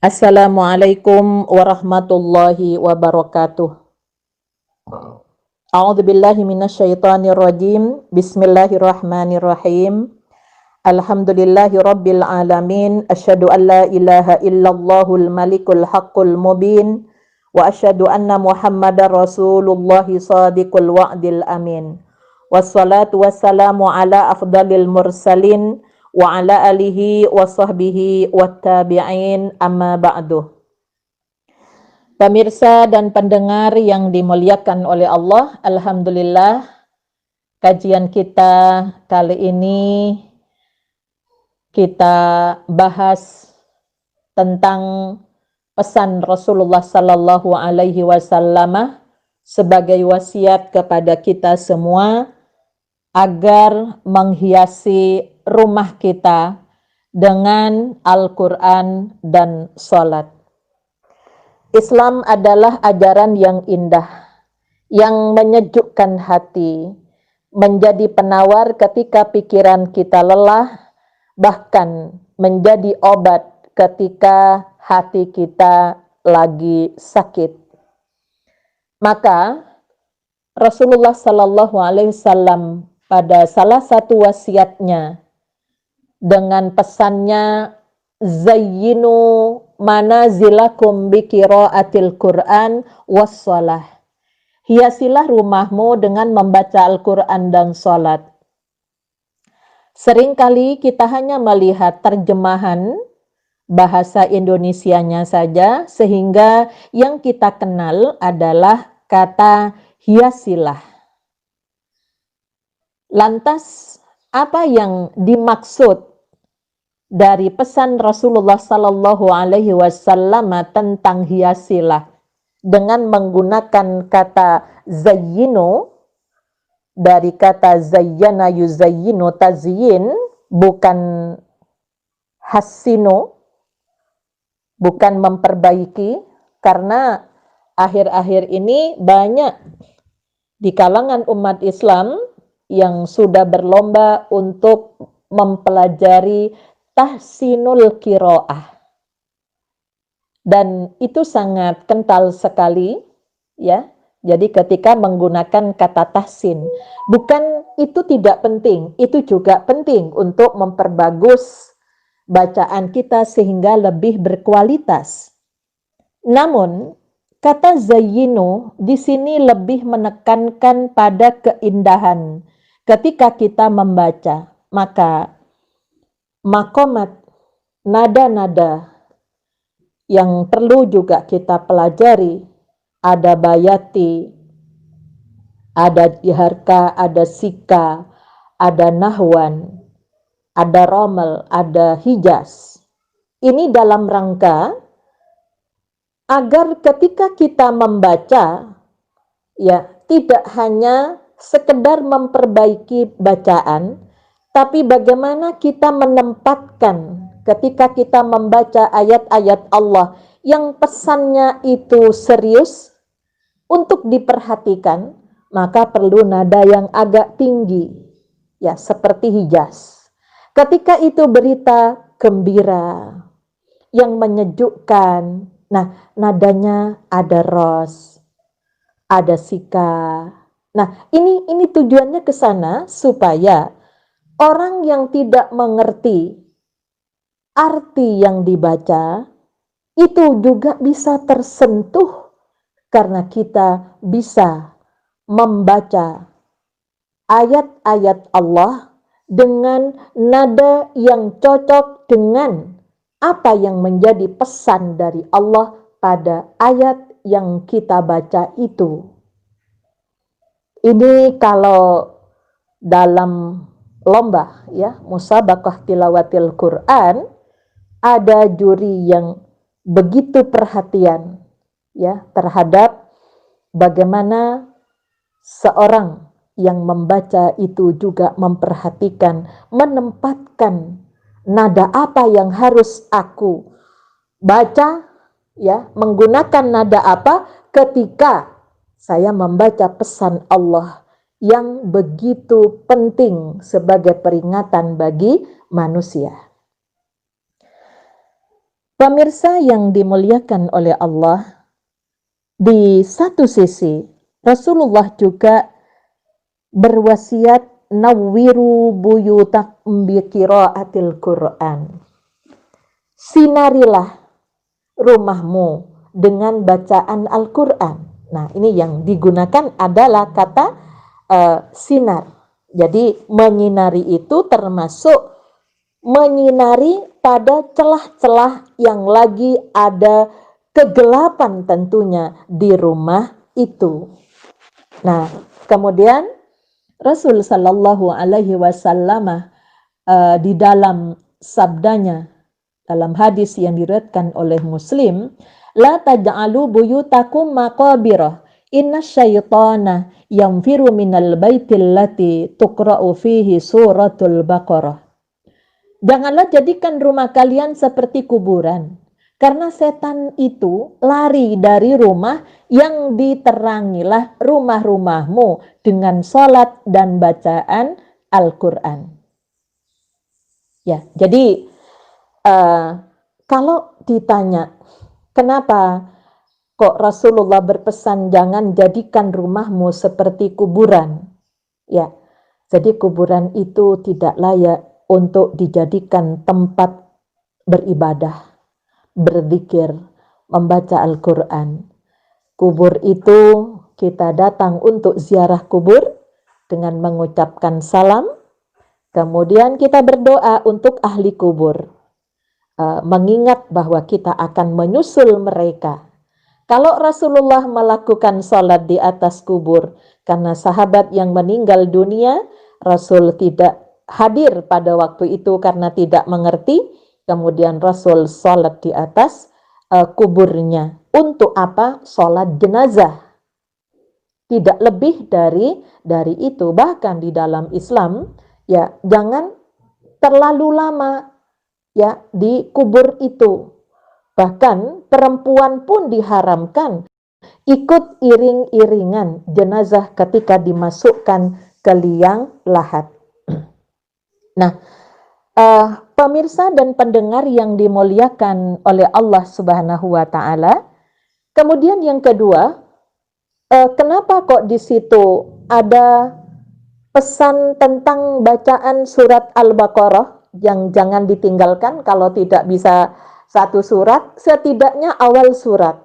Assalamualaikum warahmatullahi wabarakatuh. A'udzu billahi minasyaitonir rajim. Bismillahirrahmanirrahim. Alhamdulillahi rabbil alamin. Asyhadu an la ilaha illallahul malikul haqqul mubin wa asyhadu anna Muhammadar Rasulullah shadiqul wa'dil amin. Wassalatu wassalamu ala afdalil mursalin wa ala alihi wa sahbihi wattabi'in amma ba'du. Pemirsa dan pendengar yang dimuliakan oleh Allah, alhamdulillah kajian kita kali ini kita bahas tentang pesan Rasulullah sallallahu alaihi wasallam sebagai wasiat kepada kita semua agar menghiasi rumah kita dengan Al-Quran dan salat. Islam adalah ajaran yang indah, yang menyejukkan hati, menjadi penawar ketika pikiran kita lelah, bahkan menjadi obat ketika hati kita lagi sakit. Maka Rasulullah Sallallahu Alaihi Wasallam pada salah satu wasiatnya dengan pesannya zayyinu manazilakum biqiraatil Qur'an wassalah. Hiasilah rumahmu dengan membaca Al-Quran dan salat. Seringkali kita hanya melihat terjemahan bahasa Indonesianya saja, sehingga yang kita kenal adalah kata hiasilah. Lantas, apa yang dimaksud dari pesan Rasulullah Sallallahu Alaihi Wasallam tentang hiasilah dengan menggunakan kata zayyinu, dari kata zayyana yuzayyinu tazyin, bukan hassinu, bukan memperbaiki, karena akhir-akhir ini banyak di kalangan umat Islam yang sudah berlomba untuk mempelajari tahsinul qiraah, dan itu sangat kental sekali, ya. Jadi ketika menggunakan kata tahsin, bukan itu tidak penting, itu juga penting untuk memperbagus bacaan kita sehingga lebih berkualitas. Namun kata zayyinu di sini lebih menekankan pada keindahan ketika kita membaca. Maka makomat, nada-nada yang perlu juga kita pelajari, ada bayati, ada diharka, ada sika, ada nahwan, ada romel, ada hijaz. Ini dalam rangka agar ketika kita membaca, ya, tidak hanya sekedar memperbaiki bacaan, tapi bagaimana kita menempatkan ketika kita membaca ayat-ayat Allah yang pesannya itu serius untuk diperhatikan, maka perlu nada yang agak tinggi, ya, seperti hijaz. Ketika itu berita gembira yang menyejukkan, nah nadanya ada ros, ada sika. Nah, ini tujuannya ke sana supaya orang yang tidak mengerti arti yang dibaca itu juga bisa tersentuh karena kita bisa membaca ayat-ayat Allah dengan nada yang cocok dengan apa yang menjadi pesan dari Allah pada ayat yang kita baca itu. Ini kalau dalam lomba, ya, musabaqah tilawatil Quran, ada juri yang begitu perhatian, ya, terhadap bagaimana seorang yang membaca itu juga memperhatikan, menempatkan nada apa yang harus aku baca, ya, menggunakan nada apa ketika saya membaca pesan Allah yang begitu penting sebagai peringatan bagi manusia. Pemirsa yang dimuliakan oleh Allah, di satu sisi Rasulullah juga berwasiat nawwiru buyutakum bi qiraatil Qur'an. Sinarilah rumahmu dengan bacaan Al-Qur'an. Nah, ini yang digunakan adalah kata sinar. Jadi menyinari itu termasuk menyinari pada celah-celah yang lagi ada kegelapan tentunya di rumah itu. Nah, kemudian Rasul Shallallahu Alaihi Wasallam di dalam sabdanya, dalam hadis yang diriwayatkan oleh Muslim, la taj'alu buyutakum maqabirah, inna syaitana yanfiru minal baitil lati tuqra'u fihi suratul Baqarah. Janganlah jadikan rumah kalian seperti kuburan, karena setan itu lari dari rumah yang diterangilah rumah-rumahmu dengan sholat dan bacaan Al-Quran. Ya, jadi kalau ditanya kenapa kok Rasulullah berpesan jangan jadikan rumahmu seperti kuburan, ya, jadi kuburan itu tidak layak untuk dijadikan tempat beribadah, berzikir, membaca Al-Quran. Kubur itu kita datang untuk ziarah kubur dengan mengucapkan salam, kemudian kita berdoa untuk ahli kubur, mengingat bahwa kita akan menyusul mereka. Kalau Rasulullah melakukan sholat di atas kubur, karena sahabat yang meninggal dunia, Rasul tidak hadir pada waktu itu karena tidak mengerti, kemudian Rasul sholat di atas kuburnya. Untuk apa? Sholat jenazah. Tidak lebih dari itu. Bahkan di dalam Islam, ya, jangan terlalu lama ya di kubur itu. Bahkan perempuan pun diharamkan ikut iring-iringan jenazah ketika dimasukkan ke liang lahat. Nah, pemirsa dan pendengar yang dimuliakan oleh Allah Subhanahu wa Ta'ala, kemudian yang kedua, kenapa kok di situ ada pesan tentang bacaan surat Al-Baqarah yang jangan ditinggalkan? Kalau tidak bisa satu surat, setidaknya awal surat.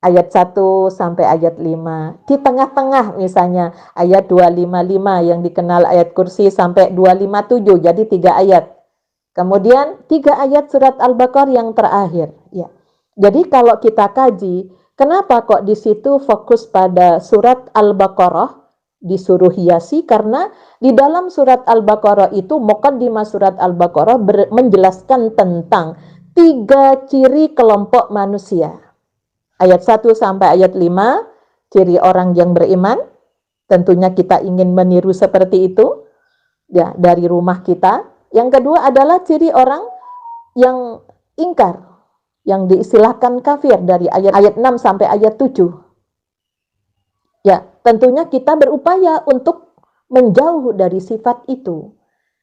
Ayat 1 sampai ayat 5. Di tengah-tengah misalnya ayat 255 yang dikenal ayat kursi sampai 257, jadi 3 ayat. Kemudian 3 ayat surat Al-Baqarah yang terakhir. Ya. Jadi kalau kita kaji, kenapa kok di situ fokus pada surat Al-Baqarah disuruh hiasi? Karena di dalam surat Al-Baqarah itu, muqaddimah surat Al-Baqarah menjelaskan tentang 3 ciri kelompok manusia. Ayat 1 sampai ayat 5, ciri orang yang beriman. Tentunya kita ingin meniru seperti itu ya dari rumah kita. Yang kedua adalah ciri orang yang ingkar, yang diistilahkan kafir dari ayat 6 sampai ayat 7. Ya, tentunya kita berupaya untuk menjauh dari sifat itu.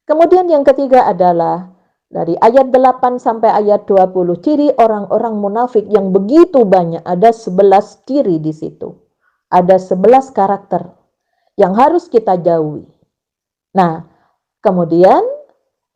Kemudian yang ketiga adalah dari ayat 8 sampai ayat 20, ciri orang-orang munafik yang begitu banyak. Ada 11 ciri di situ. Ada 11 karakter yang harus kita jauhi. Nah, kemudian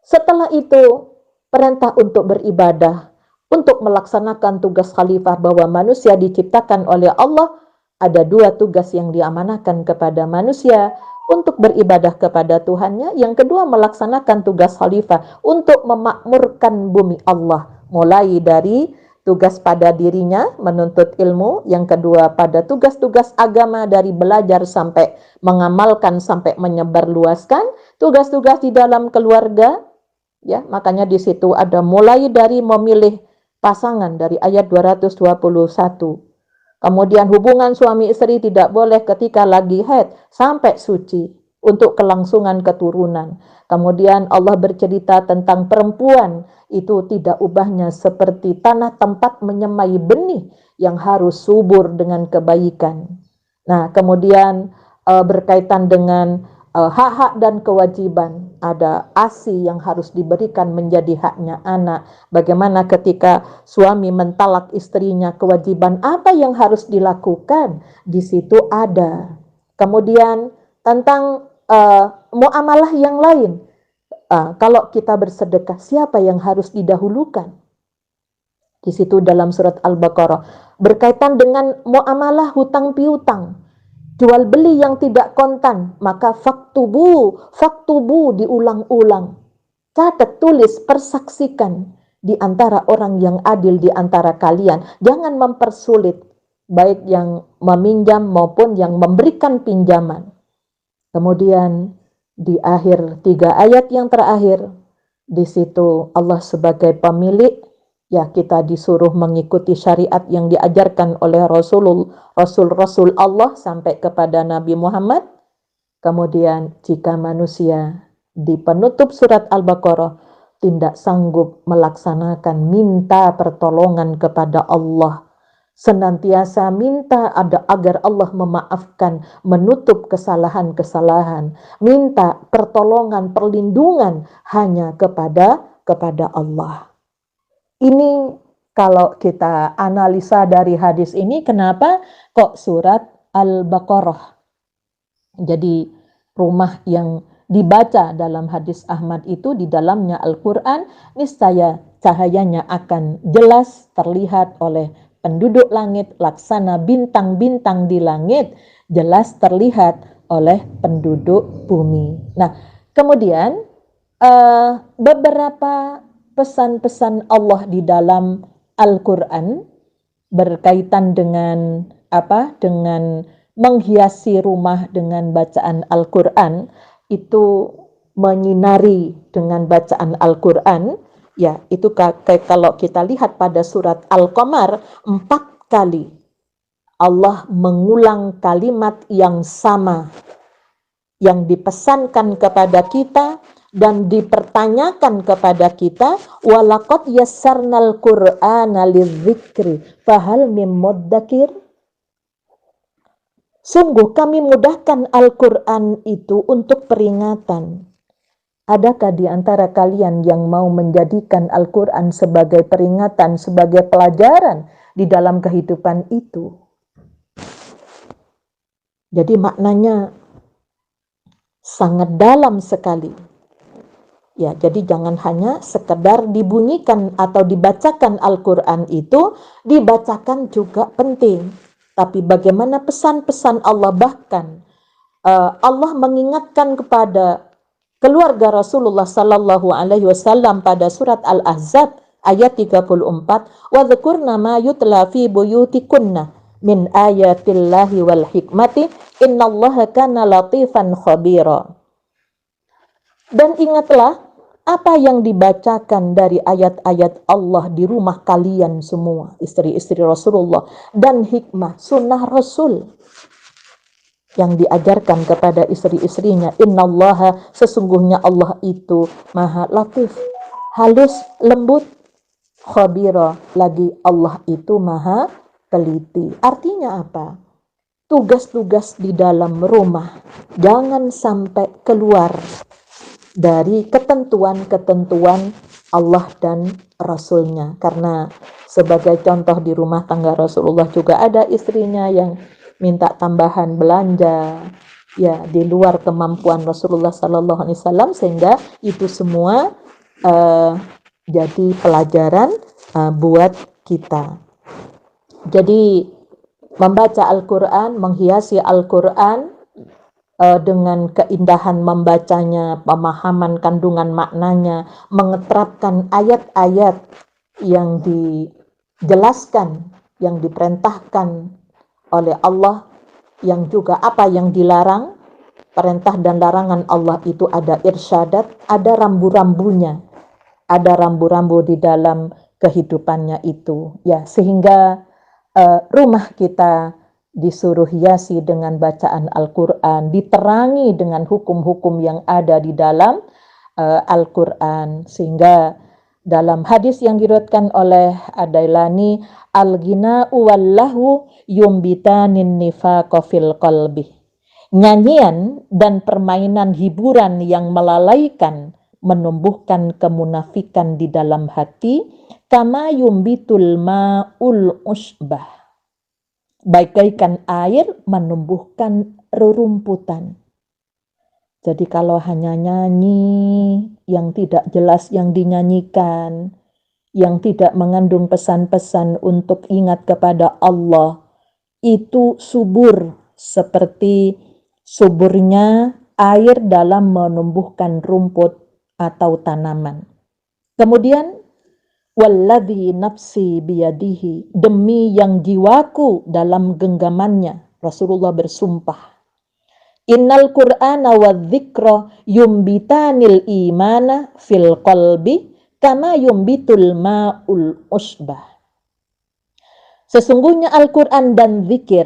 setelah itu perintah untuk beribadah, untuk melaksanakan tugas khalifah, bahwa manusia diciptakan oleh Allah. Ada 2 tugas yang diamanahkan kepada manusia untuk beribadah kepada Tuhannya. Yang kedua, melaksanakan tugas khalifah untuk memakmurkan bumi Allah. Mulai dari tugas pada dirinya, menuntut ilmu. Yang kedua, pada tugas-tugas agama dari belajar sampai mengamalkan, sampai menyebarluaskan. Tugas-tugas di dalam keluarga, ya, makanya di situ ada mulai dari memilih pasangan dari ayat 221. Kemudian hubungan suami istri tidak boleh ketika lagi haid sampai suci untuk kelangsungan keturunan. Kemudian Allah bercerita tentang perempuan itu tidak ubahnya seperti tanah tempat menyemai benih yang harus subur dengan kebaikan. Nah, kemudian berkaitan dengan hak-hak dan kewajiban. ada ASI yang harus diberikan menjadi haknya anak. Bagaimana ketika suami mentalak istrinya, kewajiban apa yang harus dilakukan? Di situ ada. Kemudian tentang muamalah yang lain. Kalau kita bersedekah, siapa yang harus didahulukan? Di situ dalam surat Al-Baqarah. Berkaitan dengan muamalah hutang piutang. Jual beli yang tidak kontan, maka faktubu diulang-ulang. Catat, tulis, persaksikan di antara orang yang adil di antara kalian. Jangan mempersulit, baik yang meminjam maupun yang memberikan pinjaman. Kemudian di akhir 3 ayat yang terakhir, di situ Allah sebagai pemilik, ya kita disuruh mengikuti syariat yang diajarkan oleh Rasul Allah sampai kepada Nabi Muhammad. Kemudian jika manusia di penutup surat Al-Baqarah tidak sanggup melaksanakan, minta pertolongan kepada Allah. Senantiasa minta agar Allah memaafkan, menutup kesalahan-kesalahan. Minta pertolongan, perlindungan hanya kepada Allah. Ini kalau kita analisa dari hadis ini, kenapa kok surat Al-Baqarah? Jadi rumah yang dibaca dalam hadis Ahmad itu di dalamnya Al-Quran, niscaya cahayanya akan jelas terlihat oleh penduduk langit, laksana bintang-bintang di langit, jelas terlihat oleh penduduk bumi. Nah, kemudian beberapa pesan-pesan Allah di dalam Al-Quran berkaitan dengan dengan menghiasi rumah dengan bacaan Al-Quran, itu menyinari dengan bacaan Al-Quran, ya itu kalau kita lihat pada surat Al-Qamar 4 kali Allah mengulang kalimat yang sama yang dipesankan kepada kita dan dipertanyakan kepada kita, walaqad yassarnal qur'ana lidzikri fahal mim muddakir. Sungguh kami mudahkan Al-Quran itu untuk peringatan. Adakah di antara kalian yang mau menjadikan Al-Quran sebagai peringatan, sebagai pelajaran di dalam kehidupan itu? Jadi maknanya sangat dalam sekali. Ya, jadi jangan hanya sekedar dibunyikan atau dibacakan Al-Quran itu, dibacakan juga penting. Tapi bagaimana pesan-pesan Allah, bahkan Allah mengingatkan kepada keluarga Rasulullah Sallallahu Alaihi Wasallam pada surat Al-Ahzab ayat 34, وَذْكُرْنَ مَا يُتْلَى فِي بُيُوتِكُنَّ مِنْ آيَاتِ اللَّهِ وَالْحِكْمَةِ إِنَّ اللَّهَ كَانَ لَطِيفًا خَبِيرًا. Dan ingatlah apa yang dibacakan dari ayat-ayat Allah di rumah kalian semua, istri-istri Rasulullah, dan hikmah sunnah Rasul yang diajarkan kepada istri-istrinya. Innallaha, sesungguhnya Allah itu maha latif, halus, lembut, khabira, lagi Allah itu maha teliti. Artinya apa? Tugas-tugas di dalam rumah jangan sampai keluar dari ketentuan-ketentuan Allah dan Rasulnya. Karena sebagai contoh di rumah tangga Rasulullah juga ada istrinya yang minta tambahan belanja, ya di luar kemampuan Rasulullah Sallallahu Alaihi Wasallam, sehingga itu semua jadi pelajaran buat kita. Jadi membaca Al-Quran, menghiasi Al-Quran dengan keindahan membacanya, pemahaman kandungan maknanya, mengeterapkan ayat-ayat yang dijelaskan, yang diperintahkan oleh Allah, yang juga apa yang dilarang. Perintah dan larangan Allah itu ada irsyadat, ada rambu-rambunya, ada rambu-rambu di dalam kehidupannya itu, ya, sehingga rumah kita disuruh hiasi dengan bacaan Al-Quran, diterangi dengan hukum-hukum yang ada di dalam Al-Quran. Sehingga dalam hadis yang diriwayatkan oleh Ad-Dailani, al-ghina'u wallahu yumbitanin nifaqa fil qalbi. Nyanyian dan permainan hiburan yang melalaikan menumbuhkan kemunafikan di dalam hati, kama yumbitul ma'ul usbah. Bagaikan air menumbuhkan rerumputan. Jadi kalau hanya nyanyi yang tidak jelas yang dinyanyikan, yang tidak mengandung pesan-pesan untuk ingat kepada Allah, itu subur seperti suburnya air dalam menumbuhkan rumput atau tanaman. Kemudian walladzi nafsi biyadihi, demi yang jiwaku dalam genggamannya, Rasulullah bersumpah. Innal Qur'ana wa dzikra yumbitanil imana fil qalbi kama yumbitul ma'ul usbah. Sesungguhnya Al-Quran dan zikir,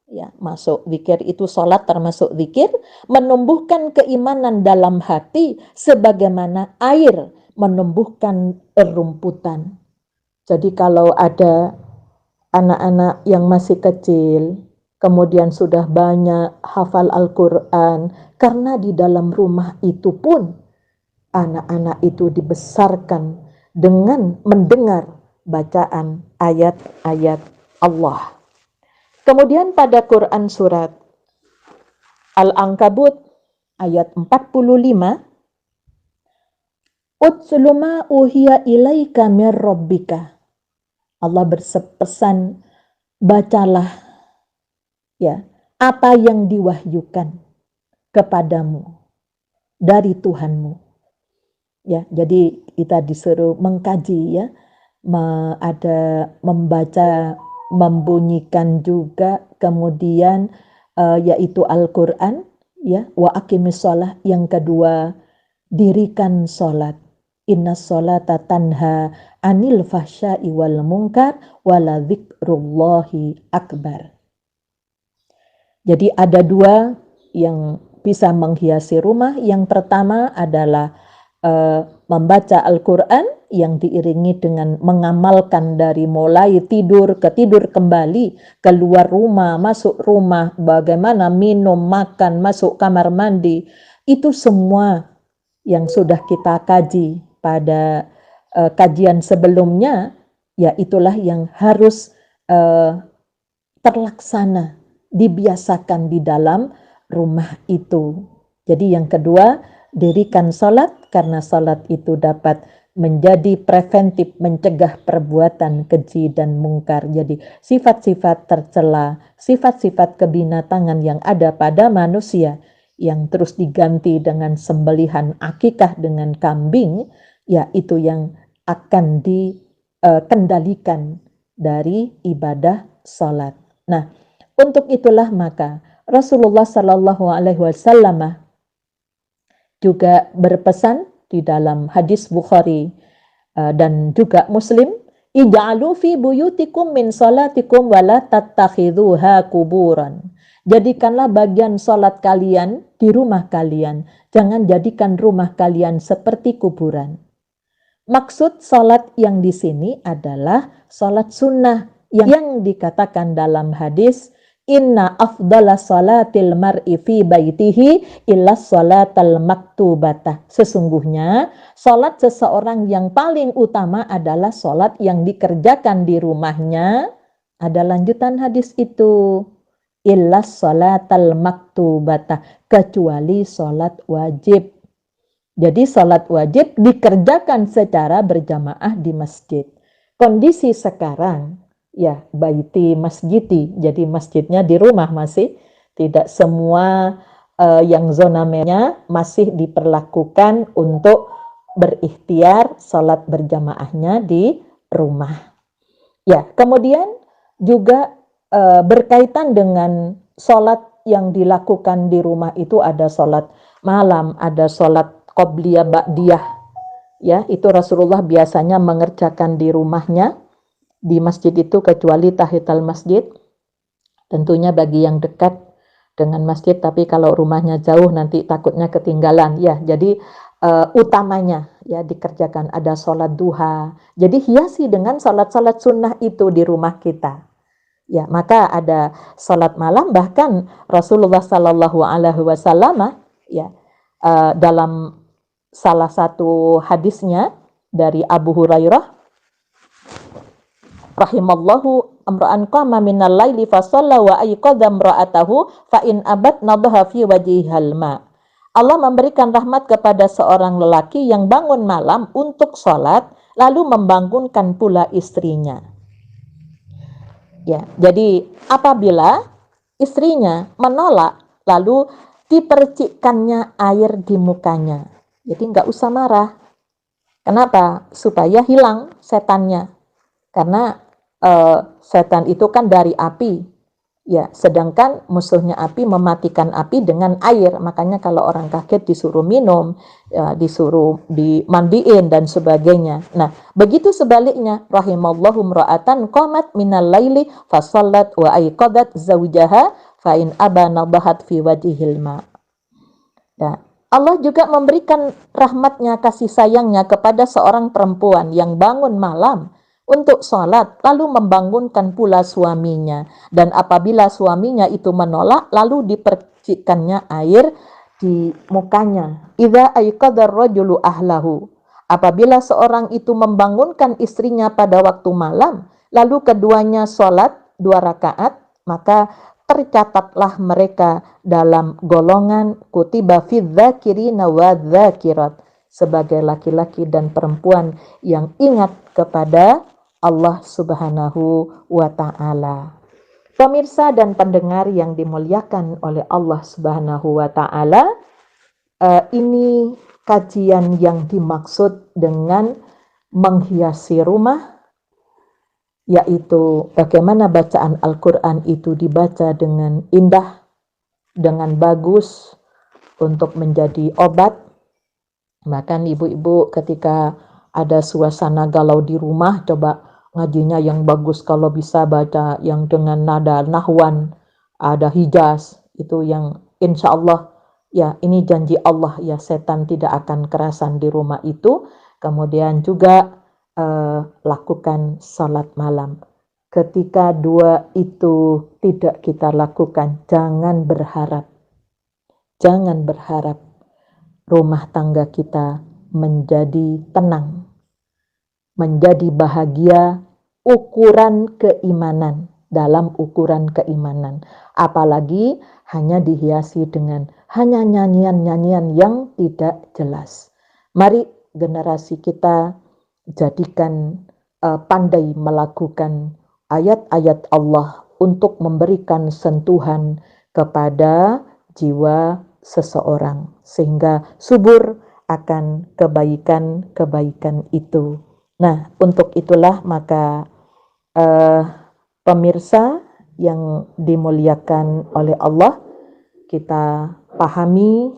ya masuk zikir itu salat termasuk zikir, menumbuhkan keimanan dalam hati sebagaimana air menumbuhkan rumputan. Jadi kalau ada anak-anak yang masih kecil, kemudian sudah banyak hafal Al-Quran, karena di dalam rumah itu pun anak-anak itu dibesarkan dengan mendengar bacaan ayat-ayat Allah. Kemudian pada Quran surat Al-Ankabut ayat 45, Utslu ma uhiya ilaika mir rabbika. Allah berpesan, bacalah ya apa yang diwahyukan kepadamu dari Tuhanmu. Ya, jadi kita disuruh mengkaji ya, ada membaca, membunyikan juga, kemudian yaitu Al-Quran, ya, wa aqimis shalah, yang kedua dirikan sholat. Inna sholata tanha anil fahsya'i wal munkar wala dzikrullahi akbar. Jadi ada dua yang bisa menghiasi rumah. Yang pertama adalah membaca Al-Quran yang diiringi dengan mengamalkan dari mulai tidur ke tidur kembali, keluar rumah, masuk rumah, bagaimana minum, makan, masuk kamar mandi. Itu semua yang sudah kita kaji pada kajian sebelumnya, ya itulah yang harus terlaksana, dibiasakan di dalam rumah itu. Jadi yang kedua, dirikan salat, karena salat itu dapat menjadi preventif, mencegah perbuatan keji dan mungkar. Jadi sifat-sifat tercela, sifat-sifat kebinatangan yang ada pada manusia yang terus diganti dengan sembelihan akikah dengan kambing, ya itu yang akan dikendalikan dari ibadah salat. Nah, untuk itulah maka Rasulullah Shallallahu Alaihi Wasallam juga berpesan di dalam hadis Bukhari dan juga Muslim, ij'alu fi buyutikum min salatikum wala tattakhidhuha kuburan. Jadikanlah bagian salat kalian di rumah kalian, jangan jadikan rumah kalian seperti kuburan. Maksud salat yang di sini adalah salat sunnah yang dikatakan dalam hadis, inna afdala salatil mar'i fi baitihi illa salatal maktubata. Sesungguhnya salat seseorang yang paling utama adalah salat yang dikerjakan di rumahnya. Ada lanjutan hadis itu, illa salatal maktubata, kecuali salat wajib. Jadi salat wajib dikerjakan secara berjamaah di masjid. Kondisi sekarang, ya baiti masjidi, jadi masjidnya di rumah masih tidak semua yang zona merahnya masih diperlakukan untuk berikhtiar salat berjamaahnya di rumah. Ya, kemudian juga berkaitan dengan salat yang dilakukan di rumah itu ada salat malam, ada salat qobliyah ba'diyah. Ya, itu Rasulullah biasanya mengerjakan di rumahnya, di masjid itu, kecuali tahiyatul masjid. Tentunya bagi yang dekat dengan masjid, tapi kalau rumahnya jauh nanti takutnya ketinggalan. Ya, jadi utamanya ya dikerjakan ada sholat duha. Jadi hiasi dengan sholat-sholat sunnah itu di rumah kita. Ya, maka ada salat malam, bahkan Rasulullah Sallallahu Alaihi Wasallam ya dalam salah satu hadisnya dari Abu Hurairah rahimallahu amra'an qama minal laili fa shalla wa ayqadha imra'atahu fa in abat nadha fi wajhihal ma. Allah memberikan rahmat kepada seorang lelaki yang bangun malam untuk sholat lalu membangunkan pula istrinya. Ya, jadi apabila istrinya menolak lalu dipercikkannya air di mukanya. Jadi nggak usah marah. Kenapa? Supaya hilang setannya. Karena setan itu kan dari api, ya. Sedangkan musuhnya api mematikan api dengan air. Makanya kalau orang kaget disuruh minum, ya, disuruh dimandiin dan sebagainya. Nah, begitu sebaliknya, rahimallahu imra'atan qamat minal laili fa shallat wa ayqadat zawjaha fa in aba nadahat fi wajhil ma. Nah, Allah juga memberikan rahmatnya, kasih sayangnya kepada seorang perempuan yang bangun malam untuk sholat, lalu membangunkan pula suaminya. Dan apabila suaminya itu menolak, lalu dipercikkannya air di mukanya. Idza ayqadar rajulu ahlahu. Apabila seorang itu membangunkan istrinya pada waktu malam, lalu keduanya sholat 2 rakaat, maka tercatatlah mereka dalam golongan kutiba fidz dzakirina wadzakirat, sebagai laki-laki dan perempuan yang ingat kepada Allah Subhanahu wa Ta'ala. Pemirsa dan pendengar yang dimuliakan oleh Allah Subhanahu wa Ta'ala, ini kajian yang dimaksud dengan menghiasi rumah, yaitu bagaimana bacaan Al-Quran itu dibaca dengan indah, dengan bagus, untuk menjadi obat. Bahkan ibu-ibu ketika ada suasana galau di rumah, coba ngajinya yang bagus, kalau bisa baca yang dengan nada nahwan, ada hijaz, itu yang insya Allah, ya ini janji Allah, ya setan tidak akan kerasan di rumah itu. Kemudian juga lakukan salat malam. Ketika dua itu tidak kita lakukan, jangan berharap rumah tangga kita menjadi tenang, menjadi bahagia, ukuran keimanan, dalam ukuran keimanan. Apalagi hanya dihiasi dengan hanya nyanyian-nyanyian yang tidak jelas. Mari generasi kita jadikan pandai melakukan ayat-ayat Allah untuk memberikan sentuhan kepada jiwa seseorang, sehingga subur akan kebaikan-kebaikan itu. Nah, untuk itulah maka pemirsa yang dimuliakan oleh Allah, kita pahami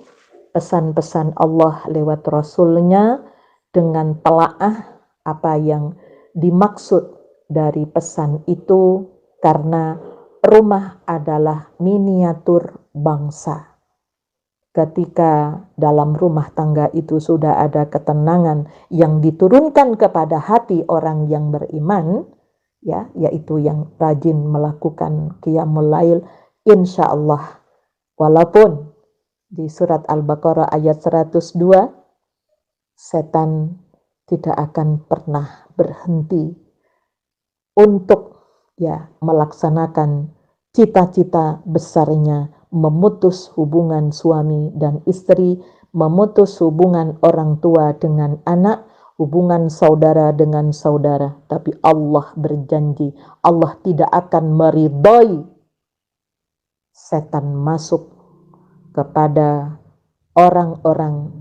pesan-pesan Allah lewat Rasul-Nya dengan telaah apa yang dimaksud dari pesan itu, karena rumah adalah miniatur bangsa. Ketika dalam rumah tangga itu sudah ada ketenangan yang diturunkan kepada hati orang yang beriman, ya, yaitu yang rajin melakukan qiyamul lail, insya Allah, walaupun di surat Al-Baqarah ayat 102, setan tidak akan pernah berhenti untuk melaksanakan cita-cita besarnya, memutus hubungan suami dan istri, memutus hubungan orang tua dengan anak, hubungan saudara dengan saudara. Tapi Allah berjanji, Allah tidak akan meridhoi setan masuk kepada orang-orang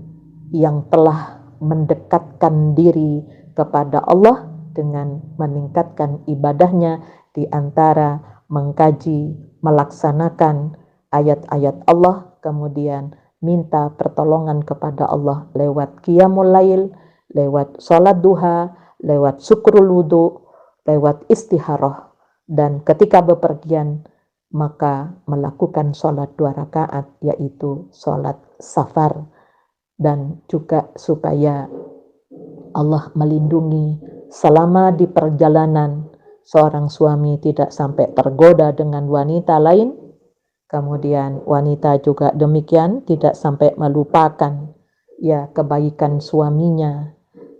yang telah mendekatkan diri kepada Allah dengan meningkatkan ibadahnya, di antara mengkaji, melaksanakan ayat-ayat Allah, kemudian minta pertolongan kepada Allah lewat qiyamul lail, lewat sholat duha, lewat syukrul wudu, lewat istiharah, dan ketika bepergian maka melakukan sholat 2 rakaat, yaitu sholat safar, dan juga supaya Allah melindungi selama di perjalanan, seorang suami tidak sampai tergoda dengan wanita lain. Kemudian wanita juga demikian, tidak sampai melupakan ya kebaikan suaminya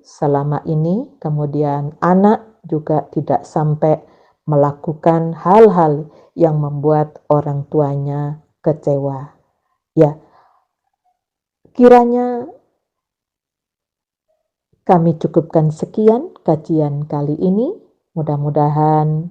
selama ini. Kemudian anak juga tidak sampai melakukan hal-hal yang membuat orang tuanya kecewa. Ya, kiranya kami cukupkan sekian kajian kali ini. Mudah-mudahan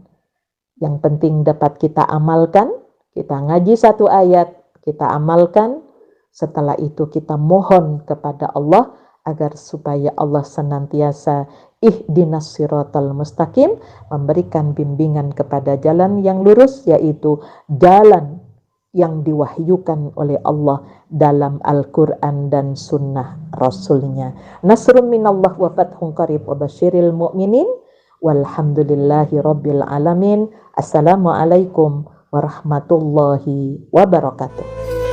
yang penting dapat kita amalkan. Kita ngaji satu ayat, kita amalkan. Setelah itu kita mohon kepada Allah agar supaya Allah senantiasa ihdinas siratal mustaqim, memberikan bimbingan kepada jalan yang lurus, yaitu jalan yang diwahyukan oleh Allah dalam Al-Quran dan sunnah Rasulnya. Nasrun minallah wa fathun qarib wa basyiril mu'minin. Walhamdulillahi rabbil alamin. Assalamualaikum warahmatullahi wabarakatuh.